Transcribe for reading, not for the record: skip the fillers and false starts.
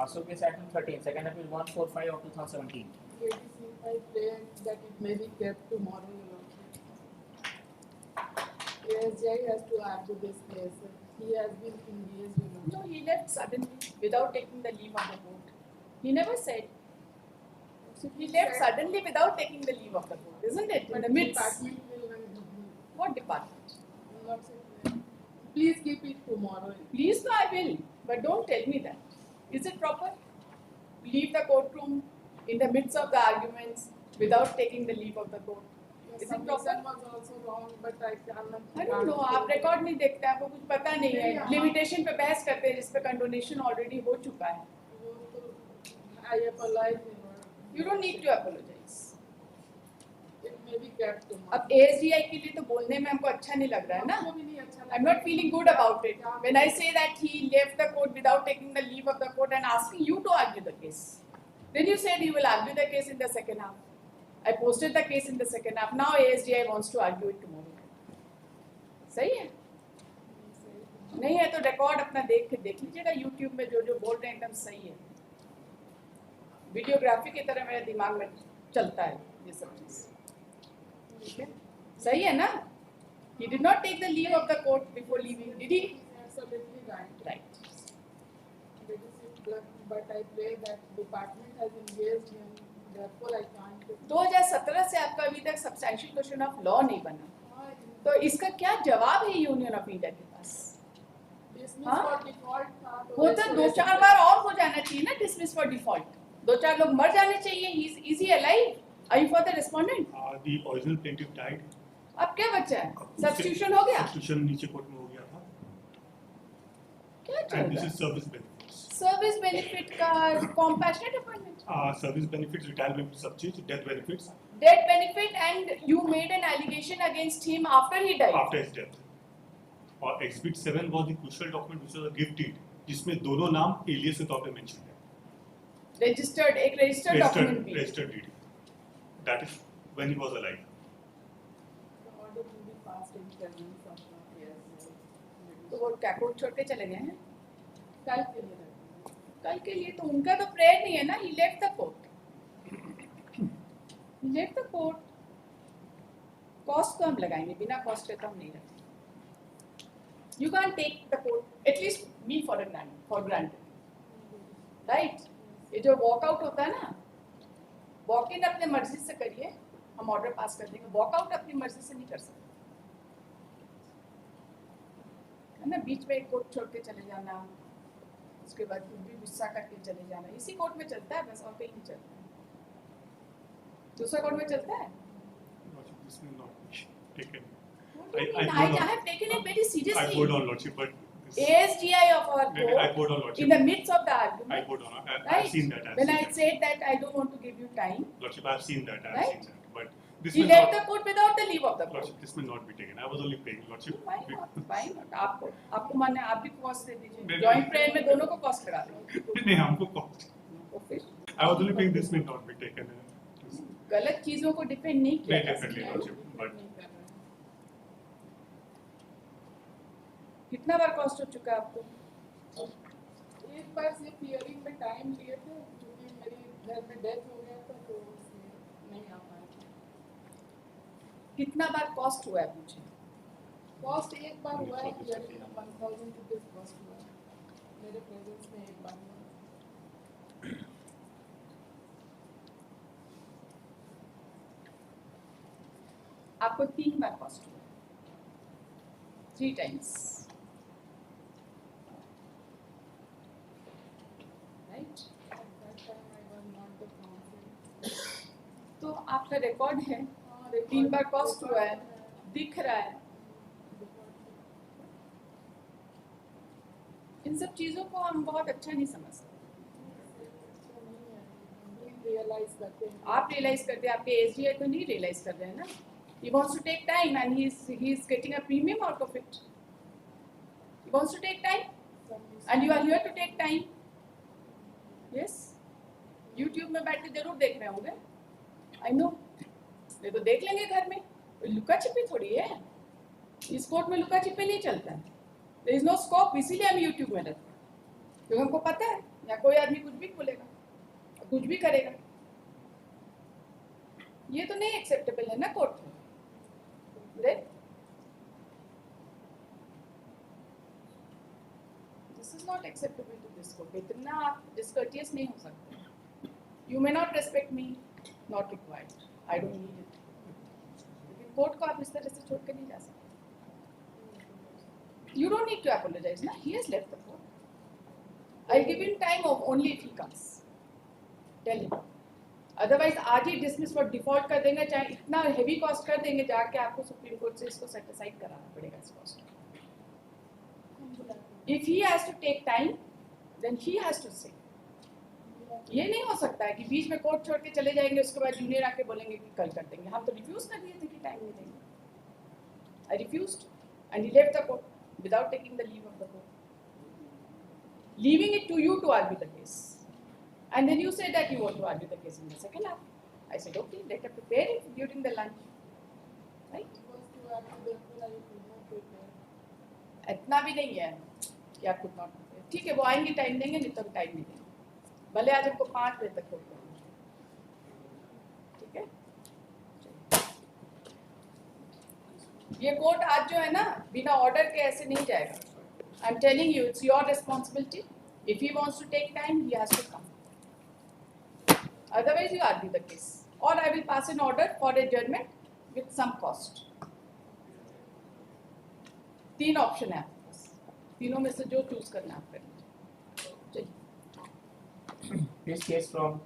Pasok case item 13, second appeal 145 of 2017. I pray that it may be kept tomorrow, Your Lordship. ASJ has to argue this case. He has been engaged, Your Lordship. No, he left suddenly without taking the leave of the court. He never said. He left suddenly without taking the leave of the court, isn't it? In the midst. Department will What department? Your Lordship, please keep it tomorrow. Please, no, I will. But don't tell me that. Is it proper? Leave the courtroom in the midst of the arguments without taking the leave of the court. Your Is it submission proper? was also wrong, but I cannot. I don't know. आप record नहीं देखते, आपको कुछ पता नहीं है. नहीं, limitation पे बहस करते हैं जिस पे कंडोनेशन ऑलरेडी हो चुका है. I apologize, Your Lord. You don't need to apologize. It may be kept tomorrow. अब ASDI के लिए तो बोलने में हमको अच्छा नहीं लग रहा है ना. आपको भी नहीं अच्छा I'm not feeling good about it. When I say that he left the court without taking the leave of the court and asking you to argue the case. Then you said you will argue the case in the second half. I posted the case in the second half. Now ASDI wants to argue it tomorrow. सही है? नहीं है तो record अपना देख लीजिएगा YouTube में जो बोल रहे हैं एकदम सही है. वीडियोग्राफी की तरह मेरे दिमाग में चलता है ये सब चीज. ठीक है? सही है ना? He did not take the leave of the court before leaving, did he? Absolutely right. Right. But I pray that department has engaged him. Therefore, I can't. 2017 से आपका अभी तक सब्सटैंशियल क्वेश्चन ऑफ लॉ नहीं बना. तो इसका क्या जवाब है यूनियन ऑफ इंडिया के पास? Dismiss for default था. होता 2-4 बार और हो जाना चाहिए ना डिसमिस फॉर डिफॉल्ट. 2-4 लोग मर जाने चाहिए. Is he alive? Are you for the respondent? The original plaintiff died. अब क्या बचा है? सब्स्टिट्यूशन हो गया? सब्स्टिट्यूशन नीचे कोर्ट में हो गया था. क्या चल And रहा this है? is service benefits. Service benefit का compassionate appointment. Service benefits, retirement benefits, सब चीज, death benefits Death benefit and you made an allegation against him after he died. after his death. और Exhibit 7 was the crucial document which was a gift deed, जिसमें दोनों नाम alias के तौर पे mentioned है. Registered एक registered document भी. Registered deed. That is when he was alive. The order will be passed in presence of the ASJ. तो वो क्या कोर्ट छोड़ के चले गए हैं? कल के लिए रखेंगे. कल के लिए तो उनका तो प्रेयर नहीं है ना. He left the court. He left the court. Cost तो हम लगाएंगे, बिना कॉस्ट के तो हम नहीं रखेंगे. You can't take the court, at least me for granted. Right? ये जो वॉकआउट होता है ना, वॉक इन अपने मर्जी से करिए, हम ऑर्डर पास कर देंगे. वॉकआउट अपनी मर्जी से नहीं कर सकते है ना. बीच में एक कोर्ट छोड़ के चले जाना, उसके बाद फिर भी गुस्सा करके चले जाना, इसी कोर्ट में चलता है बस, और कहीं नहीं चलता है. दूसरा कोर्ट में चलता है. This may not be taken. I have taken it very I seriously. bowed on lordship, but this, ASDI of our I court bowed on lordship. in the midst of the I argument. bowed on. I've Right? seen that. I've When seen I that. said that I don't want to give you time, Lordship, I've seen that. I've Right? seen that. But this he may left not. the court without the leave of the court. Lordship, this may not be taken. I was only paying lordship. Why not? Why not? आपको माने आप भी cost दे दीजिए. नहीं, joint नहीं. Prayer में दोनों को कॉस्ट लगा देंगे. नहीं, हमको cost. तो फिर I was only paying. This may not be taken. गलत चीजों को डिफेंड नहीं किया नहीं, जा definitely सकता. lordship. But नहीं कर रहे हैं. कितना बार कॉस्ट हो चुका है आपको? एक बार सिर्फ हियरिंग में टाइम लिए थे क्योंकि मेरी घर में डेथ हो गया था तो इसलिए नहीं आ पाए थे. कितना बार कॉस्ट हुआ है मुझे? कॉस्ट एक बार हुआ है हियरिंग में 1000 रुपीज कॉस्ट हुआ है मेरे प्रेजेंस में एक बार हुआ. आपको 3 बार कॉस्ट हुआ. 3 times. Right? At that time I was not the counsel. तो आपका रिकॉर्ड है, हाँ, 3 बार कॉस्ट हुआ है, दिख रहा है. इन सब चीजों को हम बहुत अच्छा नहीं समझ सकते. रियलाइज करते हैं. आप रियलाइज करते हैं, आपके एसडीआई तो नहीं रियलाइज कर रहे हैं ना. He wants to take time and he is getting a premium out of it. He wants to take time and you are here to take time. Yes. YouTube में बैठ के जरूर देख रहे होंगे. I know. ये तो देख लेंगे घर में. लुका छिपी थोड़ी है. इस कोर्ट में लुका छिपी नहीं चलता है. There is no scope, इसीलिए हम YouTube में रखते हैं. क्योंकि हमको पता है या कोई आदमी कुछ भी बोलेगा, कुछ भी करेगा। ये तो नहीं एक्सेप्टेबल है ना कोर्ट में, right? This is not acceptable to this court. इतना आप डिस्कर्टियस नहीं हो सकते। You may not respect me, not required, I don't need it. लेकिन कोर्ट को आप इस तरह से छोड़ के नहीं जा सकते। You don't need to apologize, na? He has left the court. I'll give him time of only if he comes. Tell him. Otherwise, आज ही dismiss for default कर देंगे, चाहे इतना heavy cost कर देंगे, जाके आपको सुप्रीम कोर्ट से इसको set aside कराना पड़ेगा इस cost। If he has to take time, then he has to say. ये नहीं हो सकता है कि बीच में कोर्ट छोड़ के चले जाएंगे, उसके बाद जूनियर आके बोलेंगे कि कल कर देंगे। हम तो रिफ्यूज कर दिए थे कि टाइम नहीं देंगे। I refused and he left the court without taking the leave of the court, leaving it to you to argue the case. And then you said that you want to argue the case in the second half. I said, okay, let her prepare it during the lunch, right? इतना भी नहीं है या could not prepare. ठीक है, वो आएंगे time देंगे, नहीं तो टाइम नहीं देंगे। भले आज हमको 5 बजे तक खोल देंगे, ठीक है? ये कोर्ट आज जो है ना, बिना ऑर्डर के ऐसे नहीं जाएगा। I am telling you, it's your responsibility. If he wants to take time, he has to come, otherwise you argue the case और I will pass an order for adjournment with some cost. 3 option है आपके पास, तीनों में से जो choose करना है आप कर लीजिए। This case from